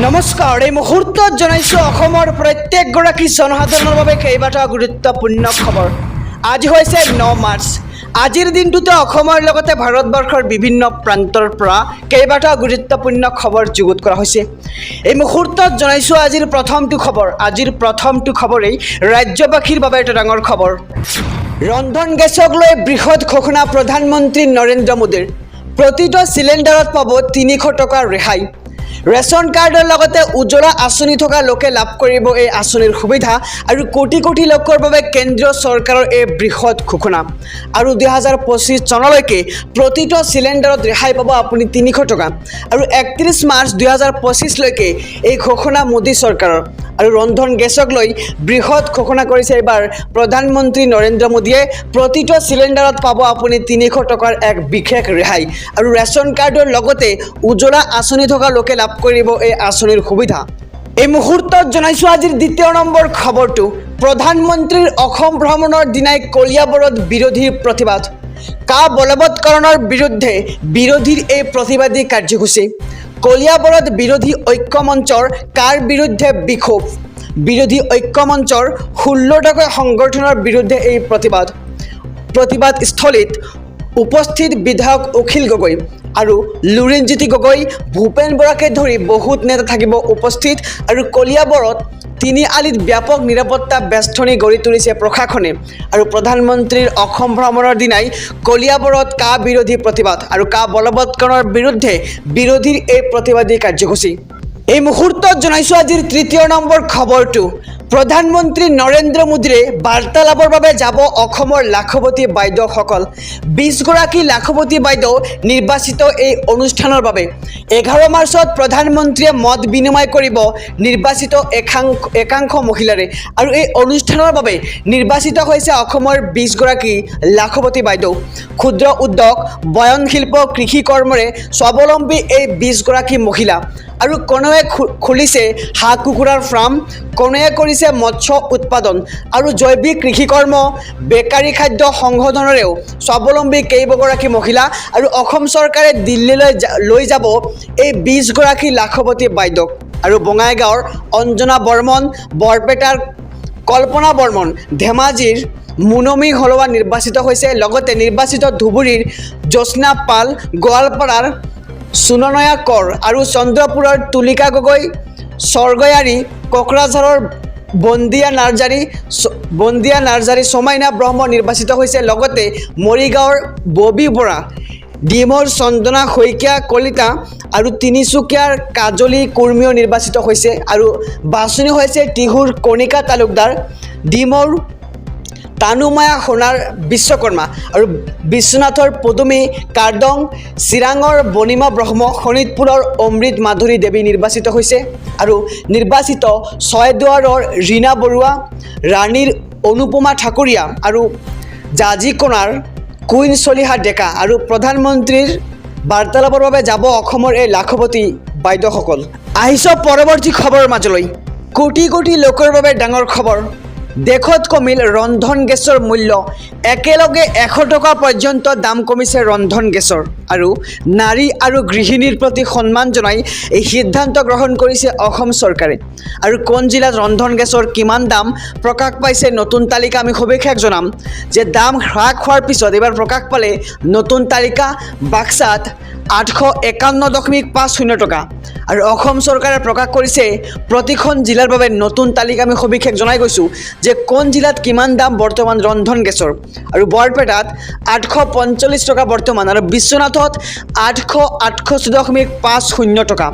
নমস্কাৰ এই মুহূৰ্তত জনাইছোঁ অসমৰ প্ৰত্যেকগৰাকী জনসাধাৰণৰ বাবে কেইবাটাও গুৰুত্বপূৰ্ণ খবৰ। আজি হৈছে 9 মাৰ্চ। আজিৰ দিনটোতে অসমৰ লগতে ভাৰতবৰ্ষৰ বিভিন্ন প্ৰান্তৰ পৰা কেইবাটাও গুৰুত্বপূৰ্ণ খবৰ যুগুত কৰা হৈছে। এই মুহূৰ্তত জনাইছোঁ আজিৰ প্ৰথমটো খবৰেই ৰাজ্যবাসীৰ বাবে এটা ডাঙৰ খবৰ। ৰন্ধন গেছক লৈ বৃহৎ ঘোষণা প্ৰধানমন্ত্ৰী নৰেন্দ্ৰ মোদীৰ। প্ৰতিটো চিলিণ্ডাৰত পাব 300 টকা ৰেহাই। ৰেচন কাৰ্ডৰ লগতে উজ্জ্বলা আঁচনি থকা লোকে লাভ কৰিব এই আঁচনিৰ সুবিধা আৰু কোটি কোটি লোকৰ বাবে কেন্দ্ৰীয় চৰকাৰৰ এই বৃহৎ ঘোষণা। আৰু 2025 চনলৈকে প্ৰতিটো চিলিণ্ডাৰত ৰেহাই পাব আপুনি 300 টকা। আৰু 31 মাৰ্চ 2025লৈকে এই ঘোষণা মোদী চৰকাৰৰ। আৰু ৰন্ধন গেছক লৈ বৃহৎ ঘোষণা কৰিছে এইবাৰ প্ৰধানমন্ত্ৰী নৰেন্দ্ৰ মোদীয়ে। প্ৰতিটো চিলিণ্ডাৰত পাব আপুনি 300 টকাৰ এক বিশেষ ৰেহাই আৰু ৰেচন কাৰ্ডৰ লগতে উজ্জ্বলা আঁচনি থকা লোকে লাভ কৰিব এই আঁচনিৰ সুবিধা। এই মুহূৰ্তত জনাইছোঁ আজিৰ 2 নম্বৰ খবৰটো। প্ৰধানমন্ত্ৰীৰ অসম ভ্ৰমণৰ দিনাই কলিয়াবৰত বিৰোধীৰ প্ৰতিবাদ। কা বলবৎকৰণৰ বিৰুদ্ধে বিৰোধীৰ এই প্ৰতিবাদী কাৰ্যসূচী। কলিয়াবৰত বিৰোধী ঐক্য মঞ্চৰ কাৰ বিৰুদ্ধে বিক্ষোভ। বিৰোধী ঐক্য মঞ্চৰ 16টাকৈ সংগঠনৰ বিৰুদ্ধে এই প্ৰতিবাদস্থলীত উপস্থিত বিধায়ক অখিল গগৈ আৰু লুৰিণজ্যোতি গগৈ, ভূপেন বৰাকে ধৰি বহুত নেতা থাকিব উপস্থিত। আৰু কলিয়াবৰত তিনিআলিত ব্যাপক নিৰাপত্তা বেষ্টনী গঢ়ি তুলিছে প্ৰশাসনে। আৰু প্ৰধানমন্ত্ৰীৰ অসম ভ্ৰমণৰ দিনাই কলিয়াবৰত কা বিৰোধী প্ৰতিবাদ আৰু কা বলবৎকৰণৰ বিৰুদ্ধে বিৰোধীৰ এই প্ৰতিবাদী কাৰ্যসূচী। এই মুহূৰ্তত জনাইছোঁ আজিৰ 3 নম্বৰ খবৰটো। প্ৰধানমন্ত্ৰী নৰেন্দ্ৰ মোদীৰে বাৰ্তালাপৰ বাবে যাব অসমৰ লাখপতি বাইদেউসকল। 20গৰাকী লাখপতি বাইদেউ নিৰ্বাচিত এই অনুষ্ঠানৰ বাবে। 11 মাৰ্চত প্ৰধানমন্ত্ৰীয়ে মত বিনিময় কৰিব নিৰ্বাচিত একাংশ মহিলাৰে। আৰু এই অনুষ্ঠানৰ বাবে নিৰ্বাচিত হৈছে অসমৰ 20গৰাকী লাখপতি বাইদেউ। ক্ষুদ্ৰ উদ্যোগ, বয়নশিল্প, কৃষি কৰ্মৰে স্বাৱলম্বী এই 20গৰাকী মহিলা। আৰু কোনোৱে খুলিছে হাঁহ কুকুৰাৰ ফাৰ্ম, কোনোৱে কৰিছে মৎস্য উৎপাদন আৰু জৈৱিক কৃষিকৰ্ম, বেকাৰী খাদ্য সংশোধনৰেও স্বাৱলম্বী কেইবাগৰাকী মহিলা। আৰু অসম চৰকাৰে দিল্লীলৈ লৈ যাব এই 20গৰাকী লাখপতি বাইদেউক। আৰু বঙাইগাঁৱৰ অঞ্জনা বৰ্মন, বৰপেটাৰ কল্পনা বৰ্মন, ধেমাজিৰ মুনমী হলৱা নিৰ্বাচিত হৈছে। লগতে নিৰ্বাচিত ধুবুৰীৰ জ্যোৎস্না পাল, গোৱালপাৰাৰ সুননয়া কৰ আৰু চন্দ্ৰপুৰৰ তুলিকা গগৈ, স্বৰ্গয়াৰী, কোকৰাঝাৰৰ বন্দিয়া নাৰ্জাৰী সোমাইনা ব্ৰহ্ম নিৰ্বাচিত হৈছে। লগতে মৰিগাঁৱৰ ববী বৰা, ডিমৌৰ চন্দনা শইকীয়া কলিতা আৰু তিনিচুকীয়াৰ কাজলী কুৰ্মীও নিৰ্বাচিত হৈছে। আৰু বাছনি হৈছে টিহুৰ কণিকা তালুকদাৰ, ডিমৌৰ তানুমায়া সোণাৰ বিশ্বকৰ্মা আৰু বিশ্বনাথৰ পদুমী কাৰ্ডং, চিৰাঙৰ বনিমা ব্ৰহ্ম, শোণিতপুৰৰ অমৃত মাধুৰী দেৱী নিৰ্বাচিত হৈছে। আৰু নিৰ্বাচিত ছয়দুৱাৰৰ ৰীণা বৰুৱা, ৰাণীৰ অনুপমা ঠাকুৰীয়া আৰু জাজিকোনাৰ কুইন চলিহা ডেকা। আৰু প্ৰধানমন্ত্ৰীৰ বাৰ্তালাপৰ বাবে যাব অসমৰ এই লাখপতি বাইদেউসকল। আহিছোঁ পৰৱৰ্তী খবৰৰ মাজলৈ। কোটি কোটি লোকৰ বাবে ডাঙৰ খবৰ। দেশত কমিল ৰন্ধন গেছৰ মূল্য। একেলগে 100 টকা পৰ্যন্ত দাম কমিছে ৰন্ধন গেছৰ। আৰু নাৰী আৰু গৃহিণীৰ প্ৰতি সন্মান জনাই এই সিদ্ধান্ত গ্ৰহণ কৰিছে অসম চৰকাৰে। আৰু কোন জিলাত ৰন্ধন গেছৰ কিমান দাম প্ৰকাশ পাইছে নতুন তালিকা আমি সবিশেষ জনাম। যে দাম হ্ৰাস হোৱাৰ পিছত এইবাৰ প্ৰকাশ পালে নতুন তালিকা। বাক্সাত 851.50 টকা। আৰু অসম চৰকাৰে প্ৰকাশ কৰিছে প্ৰতিখন জিলাৰ বাবে নতুন তালিকা আমি সবিশেষ জনাই গৈছোঁ যে কোন জিলাত কিমান দাম বৰ্তমান ৰন্ধন গেছৰ। আৰু বৰপেটাত 845 টকা বৰ্তমান। আৰু বিশ্বনাথত 868.50 টকা।